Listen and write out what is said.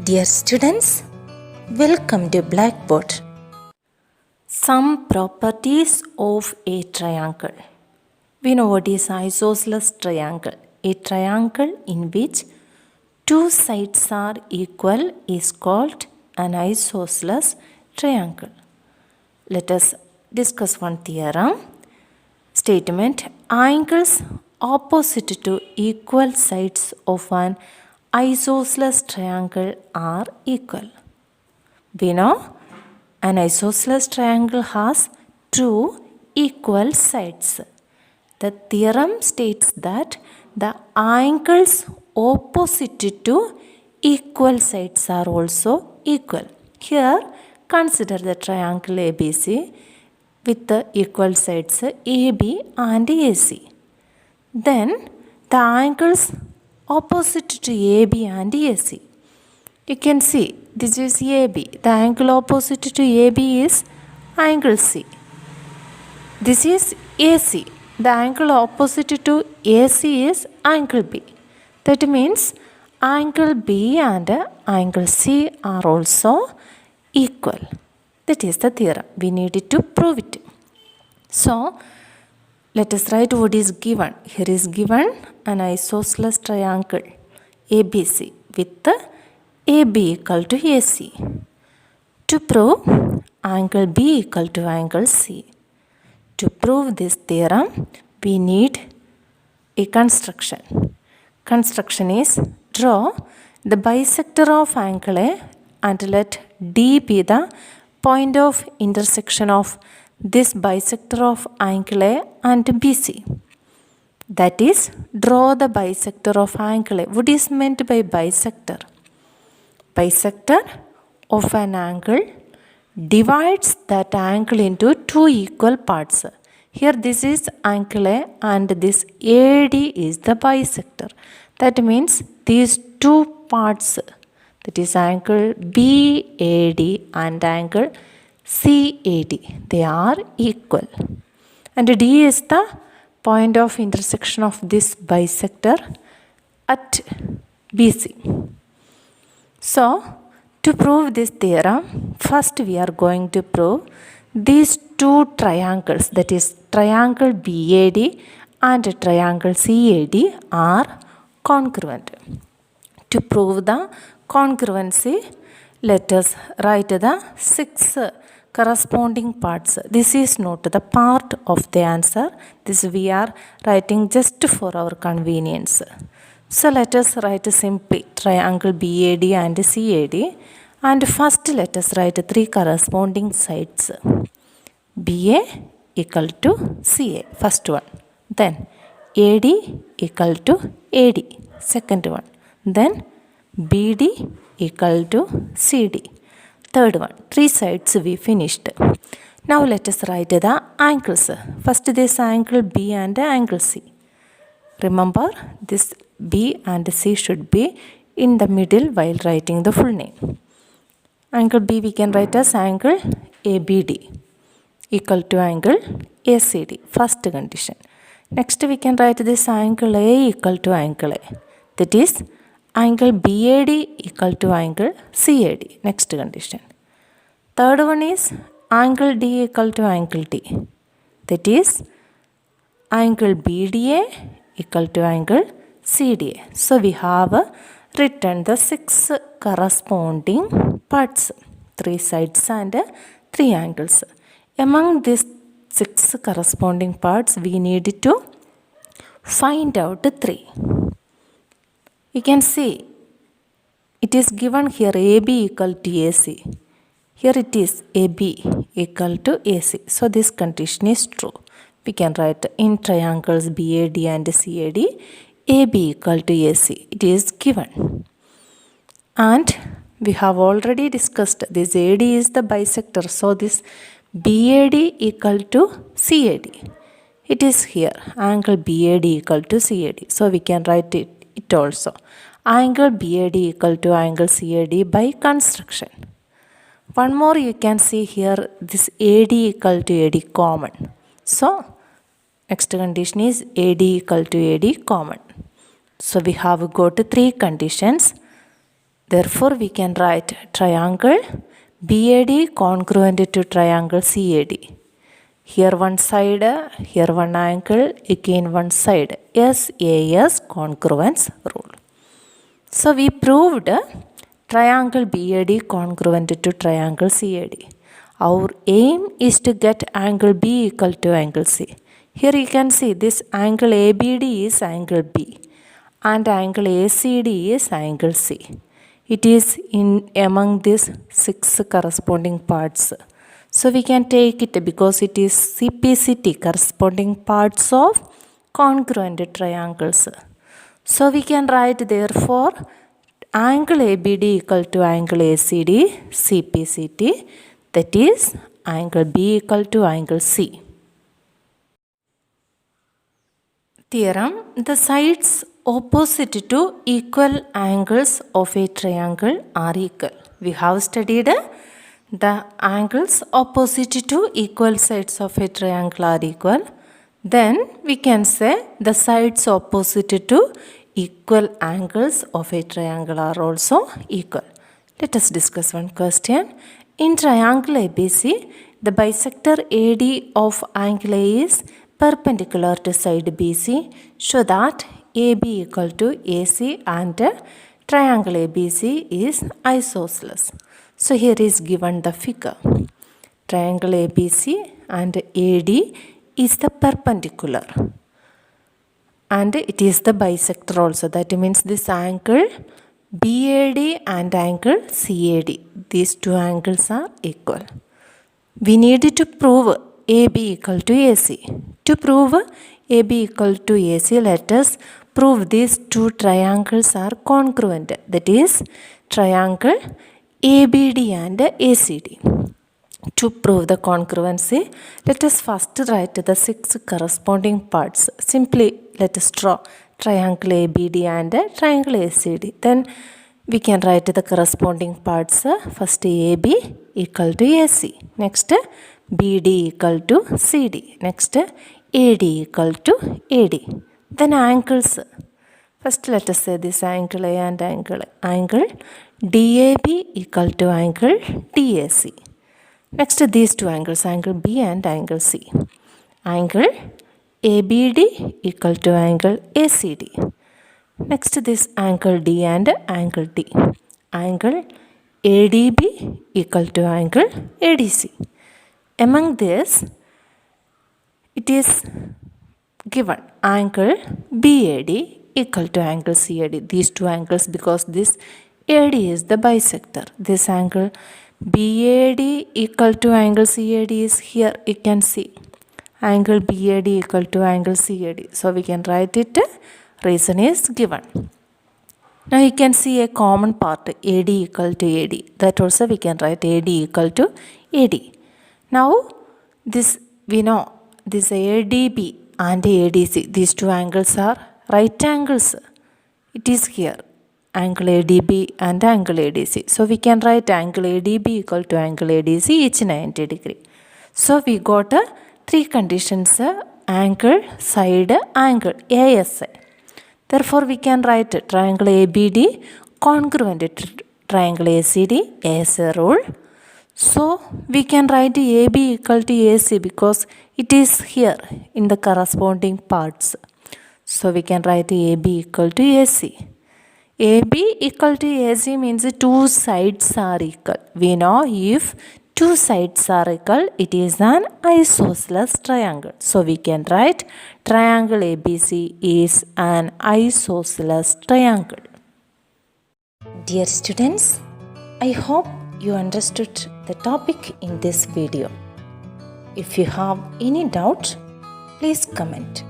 Dear students, welcome to Blackboard. Some properties of a triangle. We know what is isosceles triangle. A triangle in which two sides are equal is called an isosceles triangle. Let us discuss one theorem. Statement: angles opposite to equal sides of an isosceles triangle are equal. We know an isosceles triangle has two equal sides. The theorem states that the angles opposite to equal sides are also equal. Here, consider the triangle ABC with the equal sides AB and AC. Then the angles opposite to AB and AC. You can see this is AB. The angle opposite to AB is angle C. This is AC. The angle opposite to AC is angle B. That means angle B and angle C are also equal. That is the theorem. We needed to prove it. So, let us write what is given. Here is given an isosceles triangle ABC with AB equal to AC. To prove angle B equal to angle C. To prove this theorem, we need a construction. Construction is draw the bisector of angle A and let D be the point of intersection of this bisector of angle A and BC. That is, draw the bisector of angle A. What is meant by bisector? Bisector of an angle divides that angle into two equal parts. Here this is angle A and this AD is the bisector. That means these two parts, that is angle BAD and angle CAD, they are equal. And D is the point of intersection of this bisector at BC. So, to prove this theorem, first we are going to prove these two triangles, that is triangle BAD and triangle CAD are congruent. To prove the congruency, let us write the 6 corresponding parts. This is not the part of the answer. This we are writing just for our convenience. So let us write simply triangle BAD and CAD, and first let us write 3 corresponding sides. BA equal to CA, first one. Then AD equal to AD, second one. Then BD equal to CD, third one. 3 sides we finished. Now let us write the angles. First this angle B and angle C. Remember, this B and C should be in the middle while writing the full name. Angle B we can write as angle ABD equal to angle ACD, first condition. Next we can write this angle A equal to angle A. That is angle BAD equal to angle CAD, next condition. Third one is angle D equal to angle D. That is angle BDA equal to angle CDA. So we have written the 6 corresponding parts, 3 sides and 3 angles. Among these 6 corresponding parts, we need to find out 3. You can see it is given here AB equal to AC. Here it is AB equal to AC. So this condition is true. We can write in triangles BAD and CAD, AB equal to AC. It is given. And we have already discussed this AD is the bisector. So this BAD equal to CAD. It is here. Angle BAD equal to CAD. So we can write it also. Angle BAD equal to angle CAD by construction. One more you can see here, this AD equal to AD common. So next condition is AD equal to AD common. So we have got 3 conditions. Therefore, we can write triangle BAD congruent to triangle CAD. Here one side, here one angle, again one side. SAS congruence rule. So we proved triangle BAD congruent to triangle CAD. Our aim is to get angle B equal to angle C. Here you can see this angle ABD is angle B and angle ACD is angle C. It is in among these 6 corresponding parts. So we can take it because it is CPCT, corresponding parts of congruent triangles. So we can write therefore angle ABD equal to angle ACD CPCT, that is angle B equal to angle C. Theorem: the sides opposite to equal angles of a triangle are equal. We have studied the angles opposite to equal sides of a triangle are equal. Then we can say the sides opposite to equal angles of a triangle are also equal. Let us discuss one question. In triangle ABC, the bisector AD of angle A is perpendicular to side BC. Show that AB equal to AC and triangle ABC is isosceles. So here is given the figure. Triangle ABC and AD is the perpendicular and it is the bisector also. That means this angle BAD and angle CAD, these two angles are equal. We need to prove AB equal to AC. To prove AB equal to AC, let us prove these two triangles are congruent. That is triangle ABD and ACD. To prove the congruency, let us first write the 6 corresponding parts. Simply let us draw triangle ABD and triangle ACD. Then we can write the corresponding parts. First AB equal to AC. Next BD equal to CD. Next AD equal to AD. Then angles. First let us say this angle A and angle DAB equal to angle DAC. Next these two angles, angle B and angle C. Angle ABD equal to angle ACD. Next this angle D and angle D. Angle ADB equal to angle ADC. Among this, it is given angle BAD equal to angle CAD. These two angles, because this AD is the bisector. This angle BAD equal to angle CAD is here. You can see angle BAD equal to angle CAD. So we can write it. Reason is given. Now you can see a common part AD equal to AD. That also we can write AD equal to AD. Now this we know this ADB and ADC, these two angles are right angles. It is here angle ADB and angle ADC. So we can write angle ADB equal to angle ADC each 90 degree. So we got 3 conditions: angle, side, angle, ASI. Therefore we can write triangle ABD congruent to triangle ACD as a rule. So we can write AB equal to AC because it is here in the corresponding parts. So we can write AB equal to AC. AB equal to AC means 2 sides are equal. We know if 2 sides are equal, it is an isosceles triangle. So we can write triangle ABC is an isosceles triangle. Dear students, I hope you understood the topic in this video. If you have any doubt, please comment.